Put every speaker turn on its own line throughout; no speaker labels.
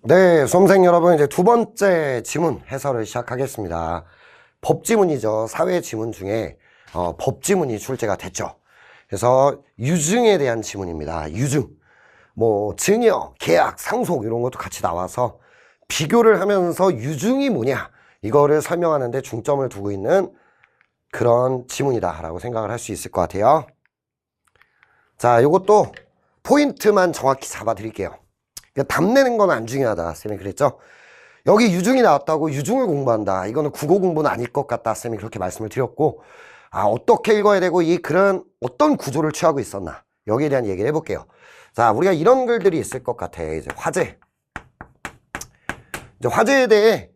네, 수험생 여러분, 이제 두 번째 지문 해설을 시작하겠습니다. 법지문이죠. 사회 지문 중에 법지문이 출제가 됐죠. 그래서 유증에 대한 지문입니다. 유증. 뭐 증여, 계약, 상속 이런 것도 같이 나와서 비교를 하면서 유증이 뭐냐 이거를 설명하는 데 중점을 두고 있는 그런 지문이다라고 생각을 할 수 있을 것 같아요. 자, 요것도 포인트만 정확히 잡아 드릴게요. 답내는 건 안 중요하다 쌤이 그랬죠. 여기 유증이 나왔다고 유증을 공부한다, 이거는 국어 공부는 아닐 것 같다 쌤이 그렇게 말씀을 드렸고, 어떻게 읽어야 되고 이 글은 어떤 구조를 취하고 있었나 여기에 대한 얘기를 해볼게요. 자, 우리가 이런 글들이 있을 것 같아. 이제 화제. 이제 화제에 대해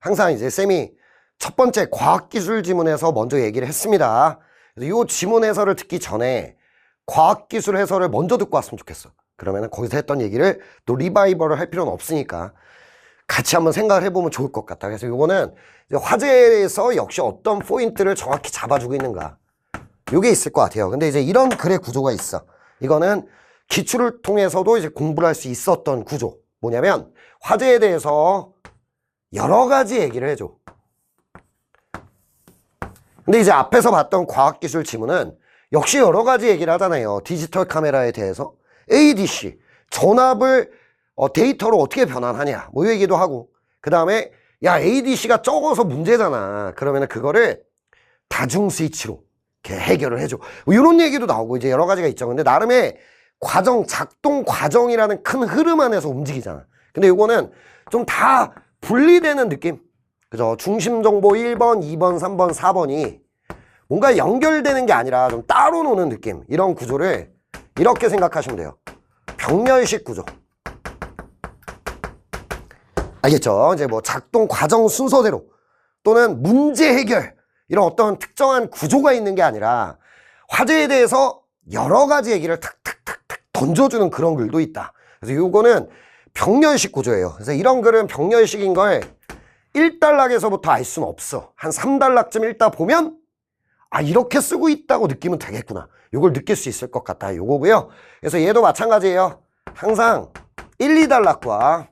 항상 이제 쌤이 첫 번째 과학기술 지문에서 먼저 얘기를 했습니다. 그래서 이 지문 해설을 듣기 전에 과학기술 해설을 먼저 듣고 왔으면 좋겠어. 그러면 거기서 했던 얘기를 또 리바이벌을 할 필요는 없으니까 같이 한번 생각을 해보면 좋을 것 같다. 그래서 이거는 화제에서 역시 어떤 포인트를 정확히 잡아주고 있는가, 이게 있을 것 같아요. 근데 이제 이런 글의 구조가 있어. 이거는 기출을 통해서도 이제 공부를 할 수 있었던 구조. 뭐냐면 화제에 대해서 여러 가지 얘기를 해줘. 근데 이제 앞에서 봤던 과학기술 지문은 역시 여러 가지 얘기를 하잖아요. 디지털 카메라에 대해서 ADC, 전압을 데이터로 어떻게 변환하냐 뭐 이 얘기도 하고, 그 다음에 야 ADC가 적어서 문제잖아, 그러면 그거를 다중 스위치로 이렇게 해결을 해줘, 뭐 이런 얘기도 나오고 이제 여러 가지가 있죠. 근데 나름의 과정, 작동 과정이라는 큰 흐름 안에서 움직이잖아. 근데 이거는 좀 다 분리되는 느낌, 그죠? 중심 정보 1번, 2번, 3번, 4번이 뭔가 연결되는 게 아니라 좀 따로 노는 느낌, 이런 구조를 이렇게 생각하시면 돼요. 병렬식 구조. 알겠죠? 이제 뭐 작동 과정 순서대로 또는 문제 해결, 이런 어떤 특정한 구조가 있는 게 아니라 화제에 대해서 여러 가지 얘기를 탁탁탁탁 던져주는 그런 글도 있다. 그래서 요거는 병렬식 구조예요. 그래서 이런 글은 병렬식인 걸 1단락에서부터 알 수는 없어. 한 3단락쯤 읽다 보면 이렇게 쓰고 있다고 느끼면 되겠구나, 요걸 느낄 수 있을 것 같다, 요거고요. 그래서 얘도 마찬가지예요. 항상 1, 2단락과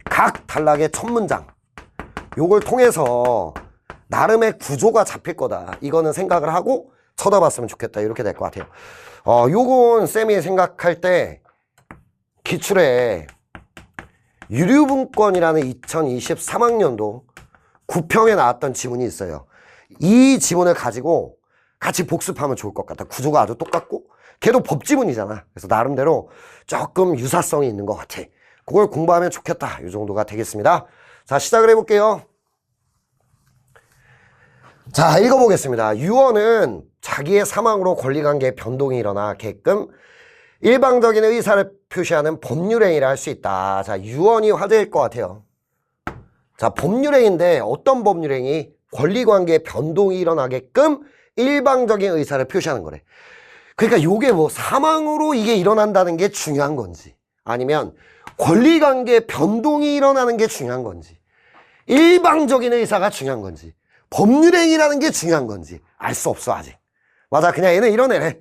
각 단락의 첫 문장, 요걸 통해서 나름의 구조가 잡힐 거다, 이거는 생각을 하고 쳐다봤으면 좋겠다, 이렇게 될 것 같아요. 요건 쌤이 생각할 때 기출에 유류분권이라는 2023학년도 9평에 나왔던 지문이 있어요. 이 지문을 가지고 같이 복습하면 좋을 것 같다. 구조가 아주 똑같고 걔도 법지문이잖아. 그래서 나름대로 조금 유사성이 있는 것 같아. 그걸 공부하면 좋겠다, 이 정도가 되겠습니다. 자, 시작을 해볼게요. 자, 읽어보겠습니다. 유언은 자기의 사망으로 권리관계에 변동이 일어나게끔 일방적인 의사를 표시하는 법률행위를 할 수 있다. 자, 유언이 화제일 것 같아요. 자, 법률행위인데 어떤 법률행위? 권리관계에 변동이 일어나게끔 일방적인 의사를 표시하는 거래. 그러니까 요게 뭐 사망으로 이게 일어난다는 게 중요한 건지, 아니면 권리관계에 변동이 일어나는 게 중요한 건지, 일방적인 의사가 중요한 건지, 법률행위라는 게 중요한 건지 알 수 없어 아직. 맞아, 그냥 얘는 이런 애래.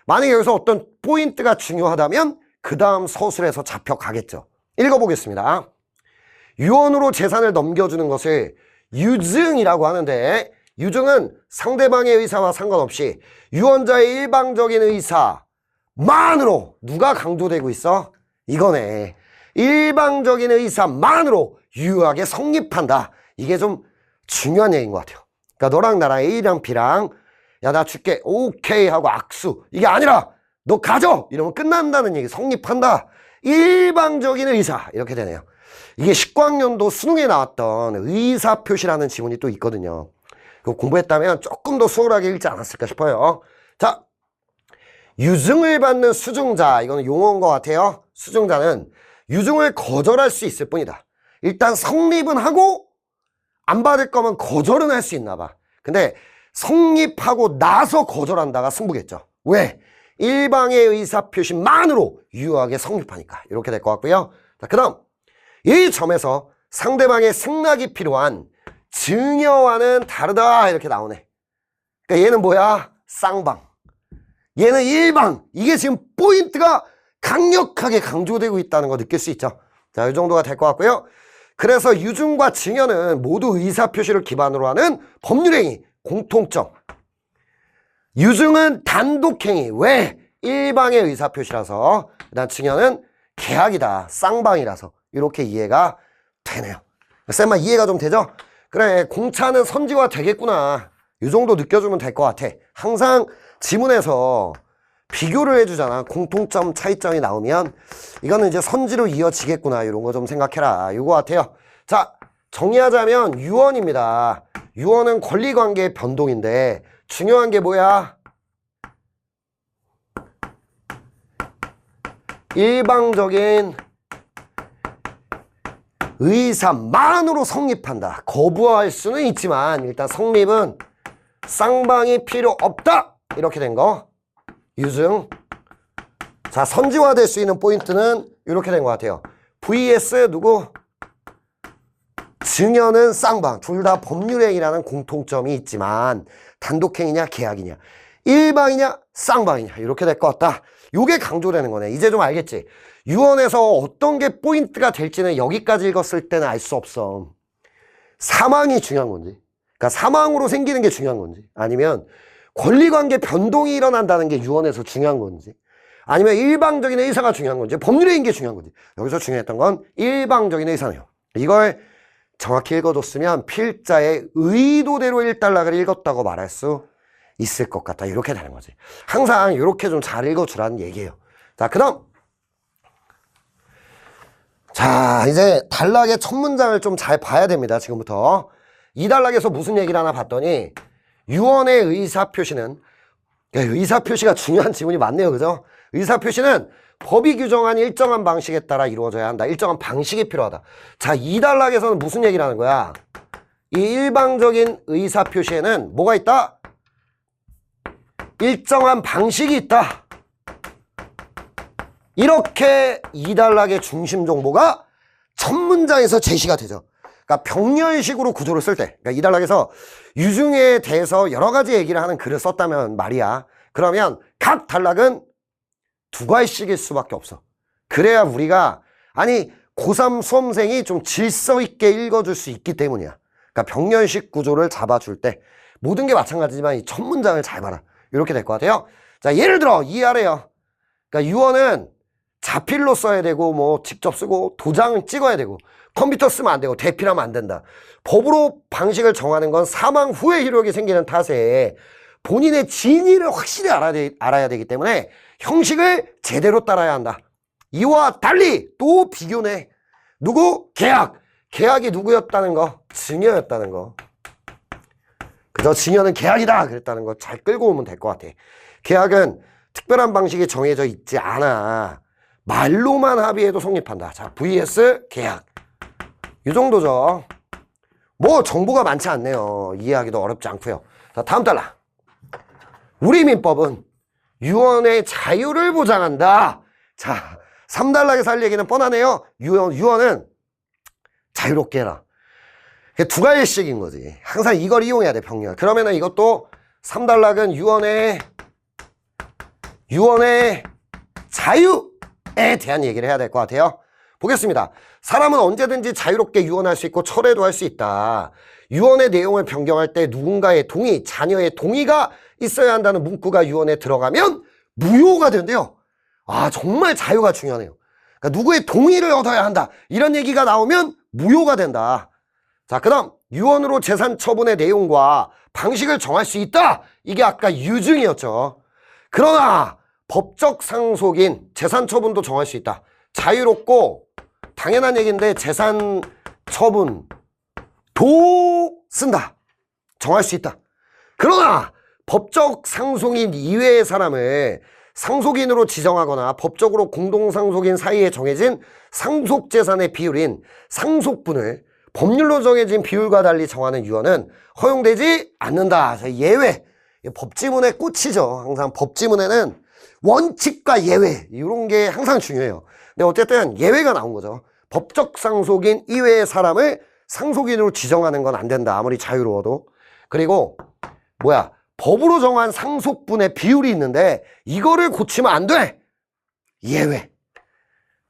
만약에 여기서 어떤 포인트가 중요하다면 그 다음 서술에서 잡혀가겠죠. 읽어보겠습니다. 유언으로 재산을 넘겨주는 것을 유증이라고 하는데, 유증은 상대방의 의사와 상관없이 유언자의 일방적인 의사만으로, 누가 강조되고 있어? 이거네. 일방적인 의사만으로 유효하게 성립한다. 이게 좀 중요한 얘기인 것 같아요. 그러니까 너랑 나랑 A랑 B랑 야 나 줄게 오케이 하고 악수, 이게 아니라 너 가져 이러면 끝난다는 얘기, 성립한다. 일방적인 의사, 이렇게 되네요. 이게 19학년도 수능에 나왔던 의사표시라는 지문이 또 있거든요. 그거 공부했다면 조금 더 수월하게 읽지 않았을까 싶어요. 자, 유증을 받는 수증자, 이거는 용어인 것 같아요. 수증자는 유증을 거절할 수 있을 뿐이다. 일단 성립은 하고 안 받을 거면 거절은 할 수 있나 봐. 근데 성립하고 나서 거절한다가 승부겠죠. 왜? 일방의 의사표시만으로 유효하게 성립하니까. 이렇게 될 것 같고요. 자, 그 다음 이 점에서 상대방의 승낙이 필요한 증여와는 다르다, 이렇게 나오네. 그러니까 얘는 뭐야? 쌍방. 얘는 일방. 이게 지금 포인트가 강력하게 강조되고 있다는 거 느낄 수 있죠. 자, 이 정도가 될 것 같고요. 그래서 유증과 증여는 모두 의사표시를 기반으로 하는 법률행위, 공통점. 유증은 단독행위, 왜? 일방의 의사표시라서. 그다음 증여는 계약이다, 쌍방이라서. 이렇게 이해가 되네요. 쌤만 이해가 좀 되죠? 그래, 공차는 선지화 되겠구나. 이 정도 느껴주면 될 것 같아. 항상 지문에서 비교를 해주잖아. 공통점, 차이점이 나오면 이거는 이제 선지로 이어지겠구나. 이런 거 좀 생각해라. 이거 같아요. 자, 정리하자면 유언입니다. 유언은 권리관계의 변동인데 중요한 게 뭐야? 일방적인 의사만으로 성립한다. 거부할 수는 있지만 일단 성립은 쌍방이 필요 없다. 이렇게 된 거. 유증. 자, 선지화될 수 있는 포인트는 이렇게 된 것 같아요. vs 누구? 증여는 쌍방. 둘 다 법률행위라는 공통점이 있지만 단독행위냐 계약이냐, 일방이냐 쌍방이냐, 이렇게 될 것 같다. 요게 강조되는 거네. 이제 좀 알겠지? 유언에서 어떤 게 포인트가 될지는 여기까지 읽었을 때는 알 수 없어. 사망이 중요한 건지, 그러니까 사망으로 생기는 게 중요한 건지, 아니면 권리관계 변동이 일어난다는 게 유언에서 중요한 건지, 아니면 일방적인 의사가 중요한 건지, 법률행위인 게 중요한 건지. 여기서 중요했던 건 일방적인 의사네요. 이걸 정확히 읽어줬으면 필자의 의도대로 일단락을 읽었다고 말할 수 있을 것 같다. 이렇게 되는 거지. 항상 이렇게 좀 잘 읽어주라는 얘기예요. 자, 그 다음. 자, 이제 단락의 첫 문장을 좀 잘 봐야 됩니다. 지금부터. 이 단락에서 무슨 얘기를 하나 봤더니 유언의 의사표시는, 의사표시가 중요한 지문이 많네요. 그죠? 의사표시는 법이 규정한 일정한 방식에 따라 이루어져야 한다. 일정한 방식이 필요하다. 자, 이 단락에서는 무슨 얘기를 하는 거야? 이 일방적인 의사표시에는 뭐가 있다? 일정한 방식이 있다. 이렇게 이 단락의 중심 정보가 첫 문장에서 제시가 되죠. 그러니까 병렬식으로 구조를 쓸 때, 그러니까 이 단락에서 유증에 대해서 여러 가지 얘기를 하는 글을 썼다면 말이야. 그러면 각 단락은 두 과씩일 수밖에 없어. 그래야 우리가, 아니 고3 수험생이 좀 질서 있게 읽어줄 수 있기 때문이야. 그러니까 병렬식 구조를 잡아줄 때 모든 게 마찬가지지만 이 첫 문장을 잘 봐라. 이렇게 될 것 같아요. 자, 예를 들어 이해하래요. 그러니까 유언은 자필로 써야 되고 뭐 직접 쓰고 도장을 찍어야 되고 컴퓨터 쓰면 안 되고 대필하면 안 된다. 법으로 방식을 정하는 건 사망 후에 효력이 생기는 탓에 본인의 진위를 확실히 알아야 되기 때문에 형식을 제대로 따라야 한다. 이와 달리 또 비교네. 누구? 계약. 계약이 누구였다는 거? 증여였다는 거. 그저 증여는 계약이다 그랬다는 거 잘 끌고 오면 될 것 같아. 계약은 특별한 방식이 정해져 있지 않아. 말로만 합의해도 성립한다. 자, vs 계약. 이 정도죠. 뭐 정보가 많지 않네요. 이해하기도 어렵지 않고요. 자, 다음 단락. 우리 민법은 유언의 자유를 보장한다. 자, 3단락에서 할 얘기는 뻔하네요. 유언은 자유롭게 해라. 두 가지씩인 거지. 항상 이걸 이용해야 돼, 병렬. 그러면은 이것도 3단락은 유언의 자유에 대한 얘기를 해야 될 것 같아요. 보겠습니다. 사람은 언제든지 자유롭게 유언할 수 있고 철회도 할 수 있다. 유언의 내용을 변경할 때 누군가의 동의, 자녀의 동의가 있어야 한다는 문구가 유언에 들어가면 무효가 된대요. 아, 정말 자유가 중요하네요. 그러니까 누구의 동의를 얻어야 한다. 이런 얘기가 나오면 무효가 된다. 자, 그 다음 유언으로 재산 처분의 내용과 방식을 정할 수 있다. 이게 아까 유증이었죠. 그러나 법적 상속인 재산 처분도 정할 수 있다. 자유롭고 당연한 얘기인데 재산 처분도 쓴다. 정할 수 있다. 그러나 법적 상속인 이외의 사람을 상속인으로 지정하거나 법적으로 공동상속인 사이에 정해진 상속재산의 비율인 상속분을 법률로 정해진 비율과 달리 정하는 유언은 허용되지 않는다. 예외. 법지문의 꽃이죠. 항상 법지문에는 원칙과 예외 이런 게 항상 중요해요. 근데 어쨌든 예외가 나온 거죠. 법적 상속인 이외의 사람을 상속인으로 지정하는 건 안 된다. 아무리 자유로워도. 그리고 법으로 정한 상속분의 비율이 있는데 이거를 고치면 안 돼. 예외.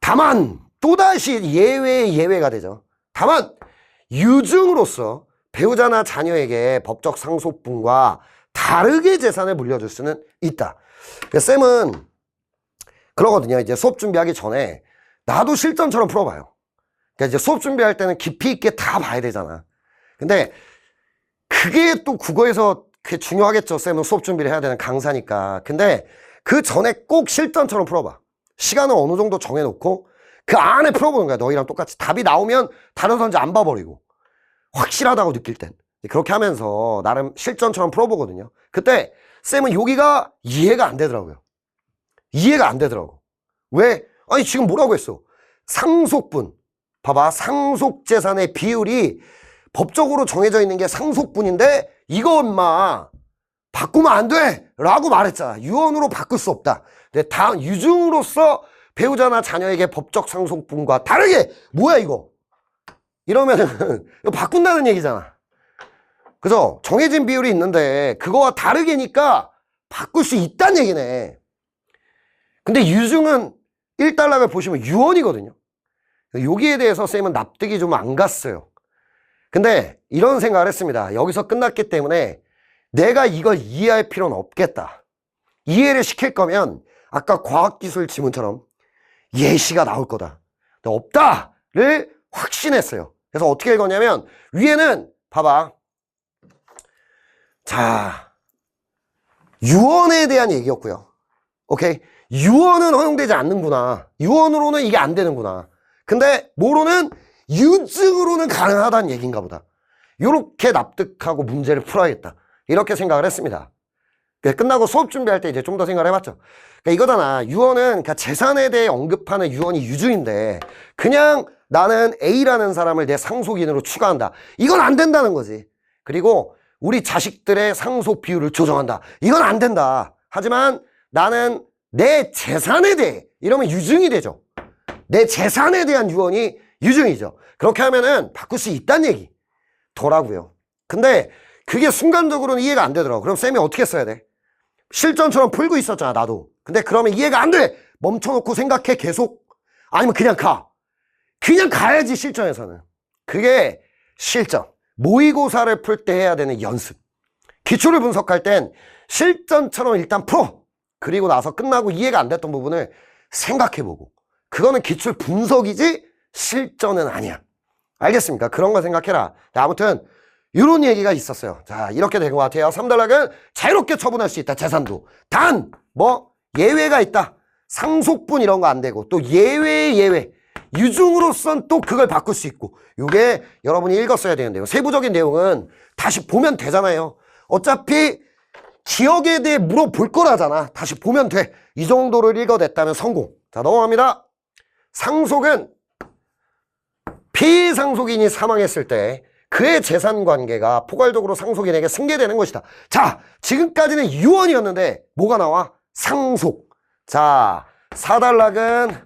다만 또다시 예외의 예외가 되죠. 다만 유증으로서 배우자나 자녀에게 법적 상속분과 다르게 재산을 물려줄 수는 있다. 쌤은 그러거든요. 이제 수업 준비하기 전에 나도 실전처럼 풀어봐요. 그러니까 이제 수업 준비할 때는 깊이 있게 다 봐야 되잖아. 근데 그게 또 국어에서 그게 중요하겠죠. 쌤은 수업 준비를 해야 되는 강사니까. 근데 그 전에 꼭 실전처럼 풀어봐. 시간을 어느 정도 정해놓고 그 안에 풀어보는 거야. 너희랑 똑같이. 답이 나오면 다른 선지 안 봐버리고. 확실하다고 느낄 땐. 그렇게 하면서 나름 실전처럼 풀어보거든요. 그때 쌤은 여기가 이해가 안 되더라고요. 이해가 안 되더라고. 왜? 아니 지금 뭐라고 했어? 상속분. 봐봐. 상속재산의 비율이 법적으로 정해져 있는 게 상속분인데 이거 엄마 바꾸면 안 돼! 라고 말했잖아. 유언으로 바꿀 수 없다. 근데 유증으로서 배우자나 자녀에게 법적 상속분과 다르게 뭐야 이거? 이러면은 이거 바꾼다는 얘기잖아. 그죠? 정해진 비율이 있는데 그거와 다르게니까 바꿀 수 있다는 얘기네. 근데 유증은 1달락을 보시면 유언이거든요. 여기에 대해서 쌤은 납득이 좀 안 갔어요. 근데 이런 생각을 했습니다. 여기서 끝났기 때문에 내가 이걸 이해할 필요는 없겠다. 이해를 시킬 거면 아까 과학기술 지문처럼 예시가 나올 거다. 근데 없다를 확신했어요. 그래서 어떻게 읽었냐면 위에는 봐봐. 자, 유언에 대한 얘기였고요. 오케이? 유언은 허용되지 않는구나. 유언으로는 이게 안 되는구나. 근데 뭐로는 유증으로는 가능하다는 얘기인가 보다. 이렇게 납득하고 문제를 풀어야겠다. 이렇게 생각을 했습니다. 끝나고 수업 준비할 때 이제 좀 더 생각을 해봤죠. 그러니까 이거잖아. 유언은 그러니까 재산에 대해 언급하는 유언이 유증인데 그냥 나는 A라는 사람을 내 상속인으로 추가한다. 이건 안 된다는 거지. 그리고 우리 자식들의 상속 비율을 조정한다. 이건 안 된다. 하지만 나는 내 재산에 대해 이러면 유증이 되죠. 내 재산에 대한 유언이 유증이죠. 그렇게 하면은 바꿀 수 있다는 얘기 더라고요. 근데 그게 순간적으로는 이해가 안 되더라고. 그럼 쌤이 어떻게 써야 돼? 실전처럼 풀고 있었잖아 나도. 근데 그러면 이해가 안 돼. 멈춰놓고 생각해 계속. 아니면 그냥 가. 그냥 가야지 실전에서는. 그게 실전. 모의고사를 풀 때 해야 되는 연습. 기출을 분석할 땐 실전처럼 일단 풀어. 그리고 나서 끝나고 이해가 안 됐던 부분을 생각해보고. 그거는 기출 분석이지 실전은 아니야. 알겠습니까? 그런 거 생각해라. 아무튼 이런 얘기가 있었어요. 자, 이렇게 된 것 같아요. 3단락은 자유롭게 처분할 수 있다. 재산도. 단 뭐 예외가 있다. 상속분 이런 거 안 되고 또 예외의 예외. 유증으로선 또 그걸 바꿀 수 있고. 이게 여러분이 읽었어야 되는데요. 세부적인 내용은 다시 보면 되잖아요. 어차피 기억에 대해 물어볼 거라잖아. 다시 보면 돼. 이 정도를 읽어냈다면 성공. 자, 넘어갑니다. 상속은 피상속인이 사망했을 때 그의 재산 관계가 포괄적으로 상속인에게 승계되는 것이다. 자, 지금까지는 유언이었는데 뭐가 나와? 상속. 자, 4단락은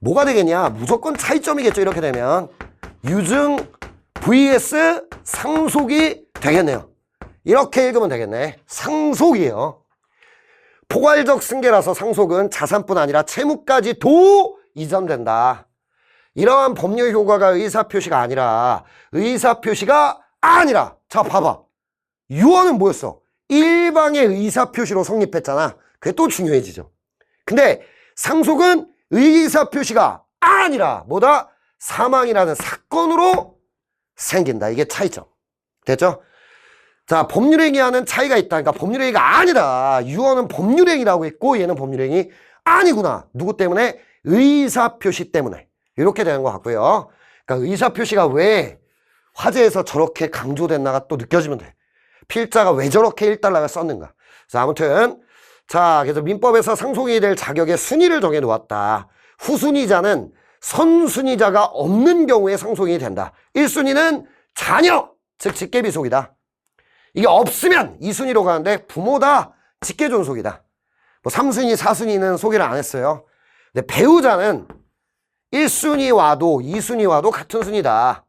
뭐가 되겠냐? 무조건 차이점이겠죠. 이렇게 되면 유증 vs 상속이 되겠네요. 이렇게 읽으면 되겠네. 상속이에요. 포괄적 승계라서 상속은 자산뿐 아니라 채무까지도 이전된다. 이러한 법률 효과가 의사표시가 아니라 자 봐봐. 유언은 뭐였어? 일방의 의사표시로 성립했잖아. 그게 또 중요해지죠. 근데 상속은 의사표시가 아니라 뭐다? 사망이라는 사건으로 생긴다. 이게 차이점. 됐죠? 자, 법률행위와는 차이가 있다. 그러니까 법률행위가 아니라 유언은 법률행위라고 했고 얘는 법률행위 아니구나. 누구 때문에? 의사표시 때문에. 이렇게 되는 것 같고요. 그러니까 의사표시가 왜 화제에서 저렇게 강조됐나가 또 느껴지면 돼. 필자가 왜 저렇게 1달락을 썼는가. 자, 아무튼 자, 그래서 민법에서 상속인이 될 자격의 순위를 정해 놓았다. 후순위자는 선순위자가 없는 경우에 상속인이 된다. 1순위는 자녀, 즉 직계비속이다. 이게 없으면 2순위로 가는데 부모다, 직계존속이다. 뭐 3순위, 4순위는 소개를 안 했어요. 근데 배우자는 1순위 와도 2순위 와도 같은 순위다.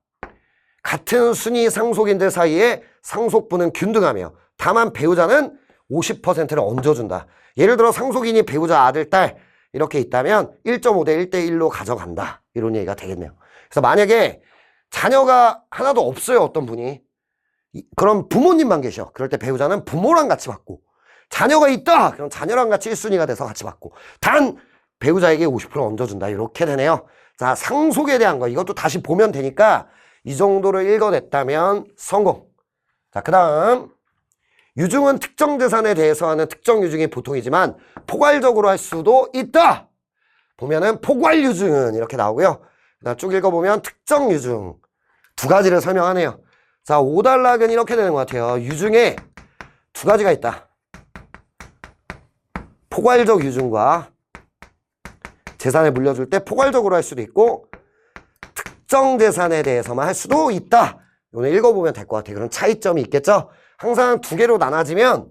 같은 순위 상속인들 사이에 상속분은 균등하며 다만 배우자는 50%를 얹어준다. 예를 들어 상속인이 배우자 아들, 딸 이렇게 있다면 1.5 대 1대 1로 가져간다. 이런 얘기가 되겠네요. 그래서 만약에 자녀가 하나도 없어요. 어떤 분이. 그럼 부모님만 계셔. 그럴 때 배우자는 부모랑 같이 받고, 자녀가 있다. 그럼 자녀랑 같이 1순위가 돼서 같이 받고, 단 배우자에게 50% 얹어준다. 이렇게 되네요. 자, 상속에 대한 거 이것도 다시 보면 되니까 이 정도를 읽어냈다면 성공. 자, 그 다음 유증은 특정 재산에 대해서 하는 특정 유증이 보통이지만 포괄적으로 할 수도 있다. 보면은 포괄 유증은 이렇게 나오고요. 그다음 쭉 읽어보면 특정 유증 두 가지를 설명하네요. 자, 5단락은 이렇게 되는 것 같아요. 유증에 두 가지가 있다. 포괄적 유증과 재산을 물려줄 때 포괄적으로 할 수도 있고 특정 재산에 대해서만 할 수도 있다. 오늘 읽어보면 될 것 같아요. 그런 차이점이 있겠죠? 항상 두 개로 나눠지면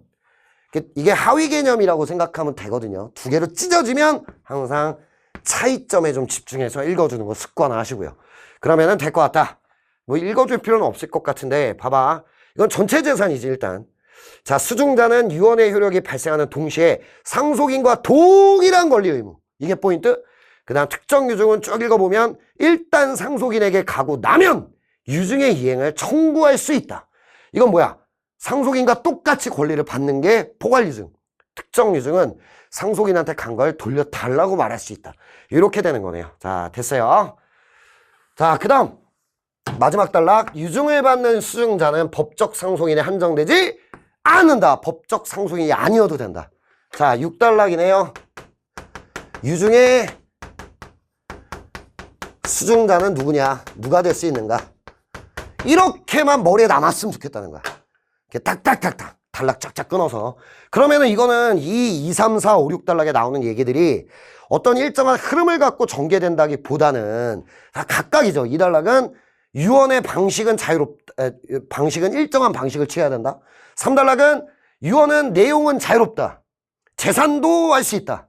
이게 하위 개념이라고 생각하면 되거든요. 두 개로 찢어지면 항상 차이점에 좀 집중해서 읽어주는 거 습관화하시고요. 그러면은 될 것 같다. 뭐 읽어줄 필요는 없을 것 같은데 봐봐. 이건 전체 재산이지 일단. 자, 수중자는 유언의 효력이 발생하는 동시에 상속인과 동일한 권리 의무. 이게 포인트. 그 다음 특정 유증은 쭉 읽어보면 일단 상속인에게 가고 나면 유증의 이행을 청구할 수 있다. 이건 뭐야? 상속인과 똑같이 권리를 받는 게 포괄 유증. 특정 유증은 상속인한테 간 걸 돌려달라고 말할 수 있다. 이렇게 되는 거네요. 자, 됐어요. 자, 그 다음 마지막 단락. 유증을 받는 수증자는 법적 상속인에 한정되지 않는다. 법적 상속인이 아니어도 된다. 자, 6단락이네요. 유증의 수증자는 누구냐? 누가 될 수 있는가? 이렇게만 머리에 남았으면 좋겠다는 거야. 이렇게 딱딱딱딱 단락 쫙쫙 끊어서. 그러면은 이거는 2, 3, 4, 5, 6단락에 나오는 얘기들이 어떤 일정한 흐름을 갖고 전개된다기보다는 다 각각이죠. 이 단락은 유언의 방식은 방식은 일정한 방식을 취해야 된다. 3단락은 유언은 내용은 자유롭다. 재산도 할 수 있다.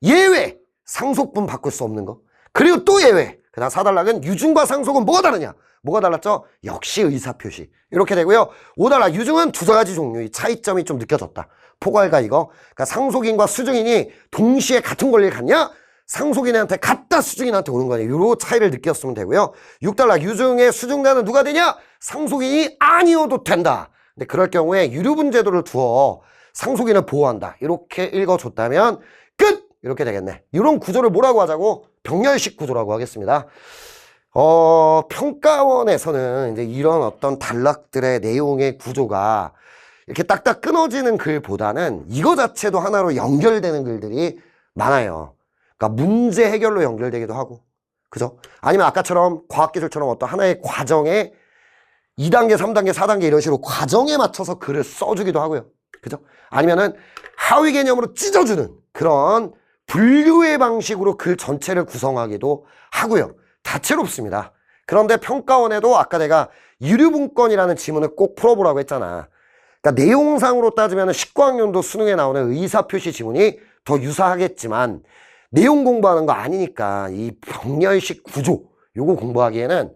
예외, 상속분 바꿀 수 없는 거. 그리고 또 예외. 그 다음 4단락은 유증과 상속은 뭐가 다르냐? 뭐가 달랐죠? 역시 의사표시. 이렇게 되고요. 5단락 유증은 두 가지 종류의 차이점이 좀 느껴졌다. 포괄과 이거. 그러니까 상속인과 수증인이 동시에 같은 권리를 갖냐? 상속인한테 갔다 수증인한테 오는 거냐. 이런 차이를 느꼈으면 되고요. 6단락 유증의 수증자는 누가 되냐? 상속인이 아니어도 된다. 근데 그럴 경우에 유류분 제도를 두어 상속인을 보호한다. 이렇게 읽어줬다면 끝! 이렇게 되겠네. 이런 구조를 뭐라고 하자고? 병렬식 구조라고 하겠습니다. 평가원에서는 이제 이런 어떤 단락들의 내용의 구조가 이렇게 딱딱 끊어지는 글보다는 이거 자체도 하나로 연결되는 글들이 많아요. 그러니까 문제 해결로 연결되기도 하고, 그죠? 아니면 아까처럼 과학기술처럼 어떤 하나의 과정에 2단계, 3단계, 4단계 이런 식으로 과정에 맞춰서 글을 써주기도 하고요. 그죠? 아니면은 하위 개념으로 찢어주는 그런 분류의 방식으로 글 전체를 구성하기도 하고요. 다채롭습니다. 그런데 평가원에도 아까 내가 유류분권이라는 지문을 꼭 풀어보라고 했잖아. 그러니까 내용상으로 따지면 19학년도 수능에 나오는 의사표시 지문이 더 유사하겠지만 내용 공부하는 거 아니니까 이 병렬식 구조 요거 공부하기에는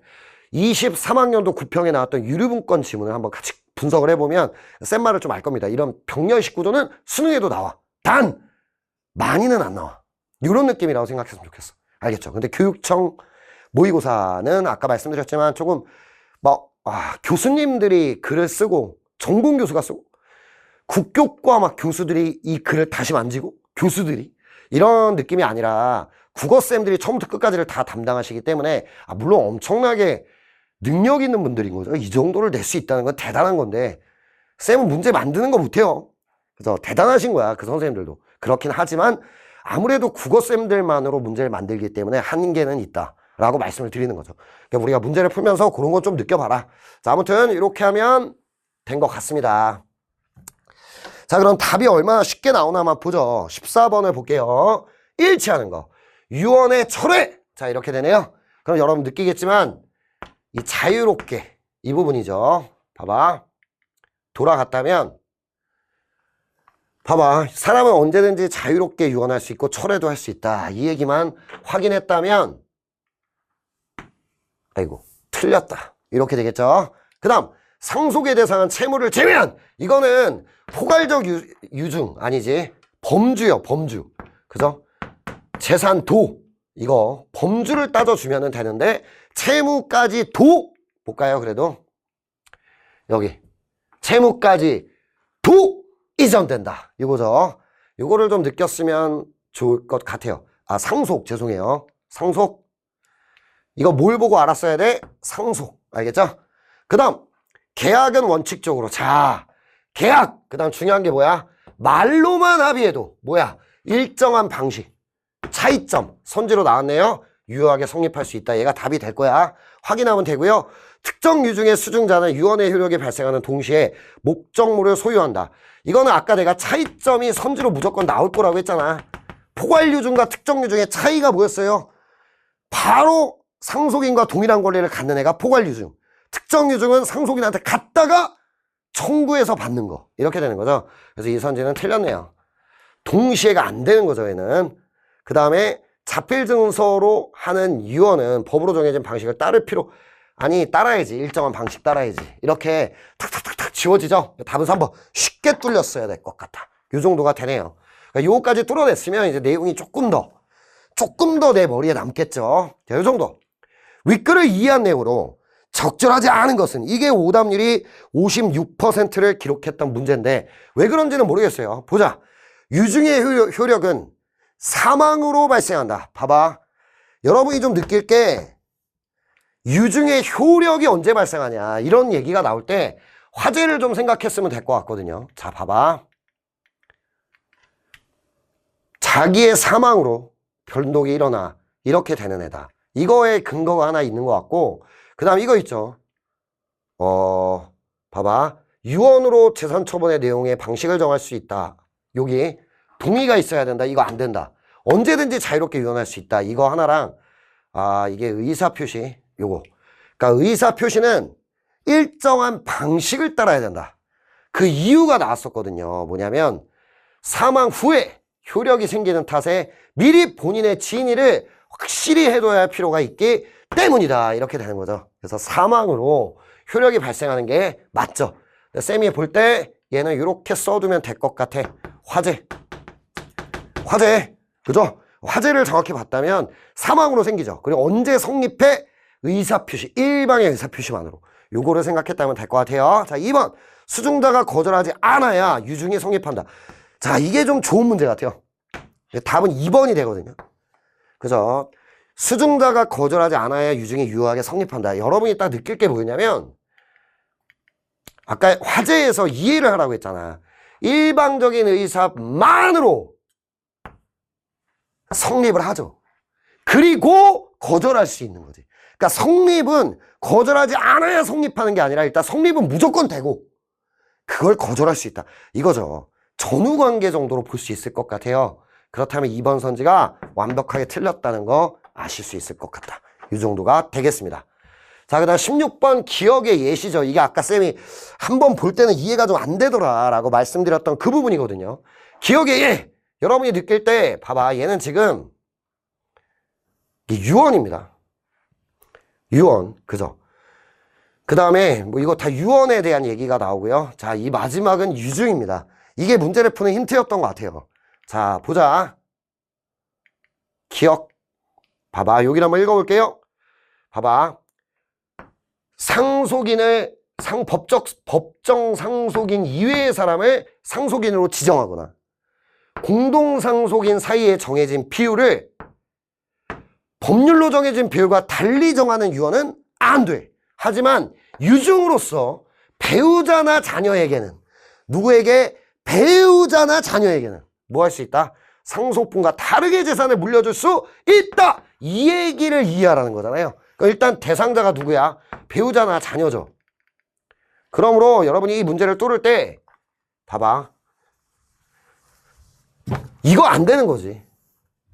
23학년도 9평에 나왔던 유류분권 지문을 한번 같이 분석을 해보면 센 말을 좀 알 겁니다. 이런 병렬식 구조는 수능에도 나와. 단 많이는 안 나와. 이런 느낌이라고 생각했으면 좋겠어. 알겠죠? 근데 교육청 모의고사는 아까 말씀드렸지만 조금 교수님들이 글을 쓰고 전공 교수가 쓰고 국교과 막 교수들이 이 글을 다시 만지고 교수들이 이런 느낌이 아니라 국어쌤들이 처음부터 끝까지를 다 담당하시기 때문에 물론 엄청나게 능력 있는 분들인 거죠. 이 정도를 낼 수 있다는 건 대단한 건데 쌤은 문제 만드는 거 못해요. 그래서 대단하신 거야. 그 선생님들도. 그렇긴 하지만 아무래도 국어쌤들만으로 문제를 만들기 때문에 한계는 있다라고 말씀을 드리는 거죠. 그러니까 우리가 문제를 풀면서 그런 건 좀 느껴봐라. 자, 아무튼 이렇게 하면 된 것 같습니다. 자, 그럼 답이 얼마나 쉽게 나오나만 보죠. 14번을 볼게요. 일치하는 거. 유언의 철회. 자, 이렇게 되네요. 그럼 여러분 느끼겠지만 이 자유롭게 이 부분이죠. 봐봐. 돌아갔다면 봐봐. 사람은 언제든지 자유롭게 유언할 수 있고 철회도 할 수 있다. 이 얘기만 확인했다면 아이고 틀렸다. 이렇게 되겠죠. 그 다음 상속에 대상한 채무를 제외한 이거는 포괄적 유증 아니지 범주요. 범주. 그죠? 재산도 이거 범주를 따져주면 되는데 채무까지 도 볼까요? 그래도 여기 채무까지 도 이전된다 이거죠. 이거를 좀 느꼈으면 좋을 것 같아요. 아, 상속 죄송해요. 상속 이거 뭘 보고 알았어야 돼? 상속 알겠죠? 그 다음 계약은 원칙적으로 자 계약 그 다음 중요한 게 뭐야? 말로만 합의해도 뭐야? 일정한 방식 차이점 선지로 나왔네요. 유효하게 성립할 수 있다. 얘가 답이 될 거야. 확인하면 되고요. 특정 유증의 수증자는 유언의 효력이 발생하는 동시에 목적물을 소유한다. 이거는 아까 내가 차이점이 선지로 무조건 나올 거라고 했잖아. 포괄 유증과 특정 유증의 차이가 뭐였어요? 바로 상속인과 동일한 권리를 갖는 애가 포괄 유증. 특정 유증은 상속인한테 갖다가 청구해서 받는 거. 이렇게 되는 거죠. 그래서 이 선지는 틀렸네요. 동시에가 안 되는 거죠, 얘는. 그 다음에 자필 증서로 하는 유언은 법으로 정해진 방식을 따를 필요 아니 따라야지. 일정한 방식 따라야지. 이렇게 탁탁탁탁 지워지죠. 답은 3번 쉽게 뚫렸어야 될 것 같아. 이 정도가 되네요. 그러니까 요거까지 뚫어냈으면 이제 내용이 조금 더 내 머리에 남겠죠. 자, 요 정도. 윗글을 이해한 내용으로 적절하지 않은 것은 이게 오답률이 56%를 기록했던 문제인데 왜 그런지는 모르겠어요. 보자. 유증의 효력은 사망으로 발생한다. 봐봐. 여러분이 좀 느낄 게 유증의 효력이 언제 발생하냐 이런 얘기가 나올 때 화제를 좀 생각했으면 될 것 같거든요. 자, 봐봐. 자기의 사망으로 변동이 일어나 이렇게 되는 애다. 이거에 근거가 하나 있는 것 같고 그 다음 이거 있죠. 봐봐. 유언으로 재산 처분의 내용의 방식을 정할 수 있다. 여기 동의가 있어야 된다. 이거 안 된다. 언제든지 자유롭게 유언할 수 있다. 이거 하나랑 이게 의사표시 요거. 그러니까 의사표시는 일정한 방식을 따라야 된다. 그 이유가 나왔었거든요. 뭐냐면 사망 후에 효력이 생기는 탓에 미리 본인의 진위를 확실히 해둬야 할 필요가 있기 때문이다. 이렇게 되는 거죠. 그래서 사망으로 효력이 발생하는 게 맞죠. 쌤이 볼 때 얘는 이렇게 써두면 될 것 같아. 화재. 그죠? 화재를 정확히 봤다면 사망으로 생기죠. 그리고 언제 성립해? 의사표시. 일방의 의사표시만으로. 요거를 생각했다면 될 것 같아요. 자, 2번. 수증자가 거절하지 않아야 유증이 성립한다. 자, 이게 좀 좋은 문제 같아요. 답은 2번이 되거든요. 그죠? 수증자가 거절하지 않아야 유증이 유효하게 성립한다. 여러분이 딱 느낄 게 뭐냐면 아까 화재에서 이해를 하라고 했잖아. 일방적인 의사만으로 성립을 하죠. 그리고 거절할 수 있는 거지. 그러니까 성립은 거절하지 않아야 성립하는 게 아니라 일단 성립은 무조건 되고 그걸 거절할 수 있다. 이거죠. 전후관계 정도로 볼 수 있을 것 같아요. 그렇다면 2번 선지가 완벽하게 틀렸다는 거 아실 수 있을 것 같다. 이 정도가 되겠습니다. 자, 그 다음 16번 기억의 예시죠. 이게 아까 쌤이 한번 볼 때는 이해가 좀 안 되더라 라고 말씀드렸던 그 부분이거든요. 기억의 예! 여러분이 느낄 때 봐봐. 얘는 지금 유언입니다. 유언. 그죠? 그 다음에 뭐 이거 다 유언에 대한 얘기가 나오고요. 자, 이 마지막은 유증입니다. 이게 문제를 푸는 힌트였던 것 같아요. 자, 보자. 기억. 봐봐. 여기를 한번 읽어볼게요. 봐봐. 상속인을 법정 상속인 이외의 사람을 상속인으로 지정하거나 공동상속인 사이에 정해진 비율을 법률로 정해진 비율과 달리 정하는 유언은 안 돼. 하지만 유증으로서 배우자나 자녀에게는 누구에게? 배우자나 자녀에게는 뭐 할 수 있다? 상속분과 다르게 재산을 물려줄 수 있다. 이 얘기를 이해하라는 거잖아요. 그러니까 일단 대상자가 누구야? 배우자나 자녀죠. 그러므로 여러분이 이 문제를 뚫을 때 봐봐. 이거 안 되는 거지.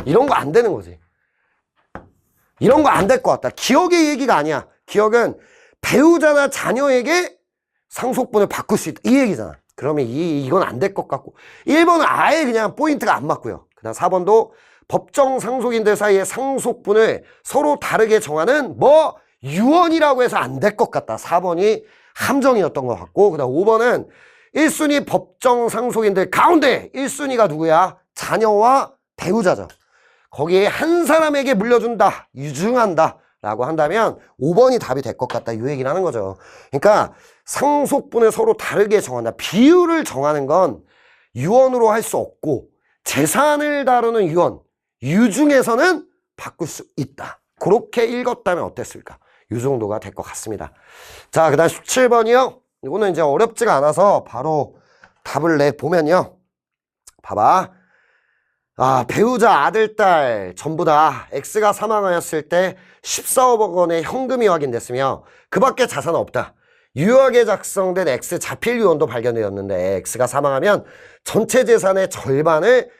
이런 거 안 되는 거지. 이런 거 안 될 것 같다. 기억의 얘기가 아니야. 기억은 배우자나 자녀에게 상속분을 바꿀 수 있다. 이 얘기잖아. 그러면 이건 안 될 것 같고 1번은 아예 그냥 포인트가 안 맞고요. 그 다음 4번도 법정 상속인들 사이의 상속분을 서로 다르게 정하는 뭐 유언이라고 해서 안 될 것 같다. 4번이 함정이었던 것 같고 그 다음 5번은 1순위 법정 상속인들 가운데 1순위가 누구야? 자녀와 배우자죠. 거기에 한 사람에게 물려준다, 유증한다 라고 한다면 5번이 답이 될 것 같다, 이 얘기를 하는 거죠. 그러니까 상속분을 서로 다르게 정한다. 비율을 정하는 건 유언으로 할 수 없고, 재산을 다루는 유언, 유중에서는 바꿀 수 있다. 그렇게 읽었다면 어땠을까? 이 정도가 될 것 같습니다. 자, 그 다음 17번이요. 이거는 이제 어렵지가 않아서 바로 답을 내보면요. 봐봐. 배우자, 아들, 딸 전부 다 X가 사망하였을 때 14억 원의 현금이 확인됐으며 그 밖에 자산은 없다. 유효하게 작성된 X 자필 유언도 발견되었는데 X가 사망하면 전체 재산의 절반을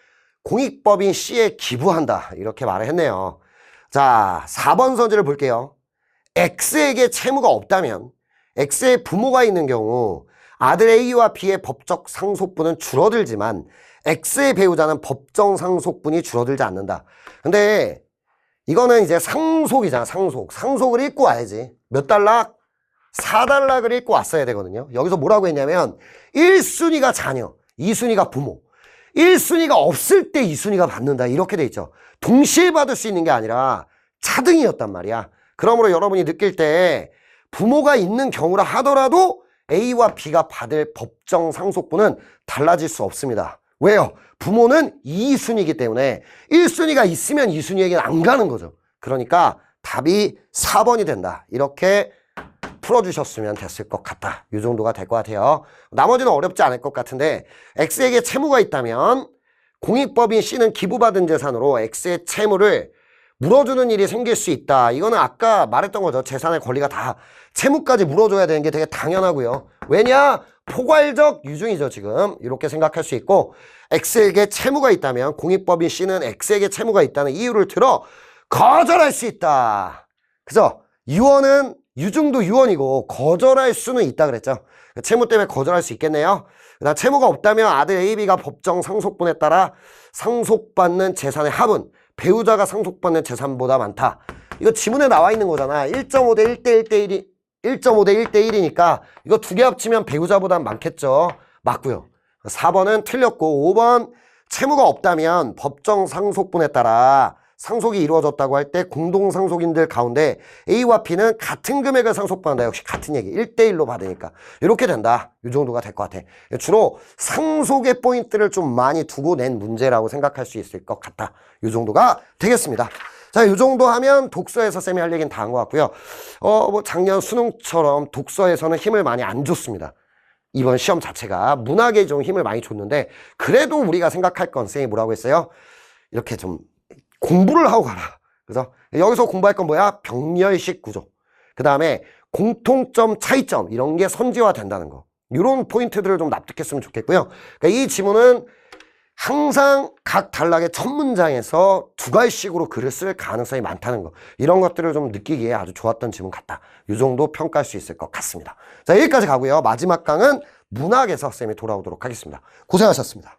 공익법인 C에 기부한다. 이렇게 말을 했네요. 자, 4번 선지를 볼게요. X에게 채무가 없다면 X의 부모가 있는 경우 아들 A와 B의 법적 상속분은 줄어들지만 X의 배우자는 법정 상속분이 줄어들지 않는다. 근데 이거는 이제 상속이잖아, 상속. 상속을 읽고 와야지. 몇 달락? 4단락을 읽고 왔어야 되거든요. 여기서 뭐라고 했냐면 1순위가 자녀, 2순위가 부모. 1순위가 없을 때 2순위가 받는다. 이렇게 돼 있죠. 동시에 받을 수 있는 게 아니라 차등이었단 말이야. 그러므로 여러분이 느낄 때 부모가 있는 경우라 하더라도 A와 B가 받을 법정 상속분은 달라질 수 없습니다. 왜요? 부모는 2순위이기 때문에 1순위가 있으면 2순위에게는 안 가는 거죠. 그러니까 답이 4번이 된다. 이렇게 풀어주셨으면 됐을 것 같다. 이 정도가 될 것 같아요. 나머지는 어렵지 않을 것 같은데 X에게 채무가 있다면 공익법인 C는 기부받은 재산으로 X의 채무를 물어주는 일이 생길 수 있다. 이거는 아까 말했던 거죠. 재산의 권리가 다 채무까지 물어줘야 되는 게 되게 당연하고요. 왜냐? 포괄적 유증이죠, 지금. 이렇게 생각할 수 있고, X에게 채무가 있다면 공익법인 C는 X에게 채무가 있다는 이유를 들어 거절할 수 있다. 그죠? 유언은 유증도 유언이고 거절할 수는 있다 그랬죠. 채무 때문에 거절할 수 있겠네요. 그다음 채무가 없다면 아들 A, B가 법정 상속분에 따라 상속받는 재산의 합은 배우자가 상속받는 재산보다 많다. 이거 지문에 나와 있는 거잖아. 1.5 대 1대 1대 1이 1.5 대 1대 1이니까 이거 두 개 합치면 배우자보다 많겠죠. 맞고요. 4번은 틀렸고 5번 채무가 없다면 법정 상속분에 따라 상속이 이루어졌다고 할 때 공동상속인들 가운데 A와 B는 같은 금액을 상속받는다. 역시 같은 얘기. 1대1로 받으니까. 이렇게 된다. 이 정도가 될 것 같아. 주로 상속의 포인트를 좀 많이 두고 낸 문제라고 생각할 수 있을 것 같다. 이 정도가 되겠습니다. 자, 이 정도 하면 독서에서 쌤이 할 얘기는 다 한 것 같고요. 뭐 작년 수능처럼 독서에서는 힘을 많이 안 줬습니다. 이번 시험 자체가 문학에 좀 힘을 많이 줬는데 그래도 우리가 생각할 건 쌤이 뭐라고 했어요? 이렇게 좀 공부를 하고 가라. 그래서 여기서 공부할 건 뭐야? 병렬식 구조. 그 다음에 공통점, 차이점 이런 게 선지화 된다는 거. 이런 포인트들을 좀 납득했으면 좋겠고요. 그러니까 이 지문은 항상 각 단락의 첫 문장에서 두 갈씩으로 글을 쓸 가능성이 많다는 거. 이런 것들을 좀 느끼기에 아주 좋았던 지문 같다. 이 정도 평가할 수 있을 것 같습니다. 자, 여기까지 가고요. 마지막 강은 문학에서 쌤이 돌아오도록 하겠습니다. 고생하셨습니다.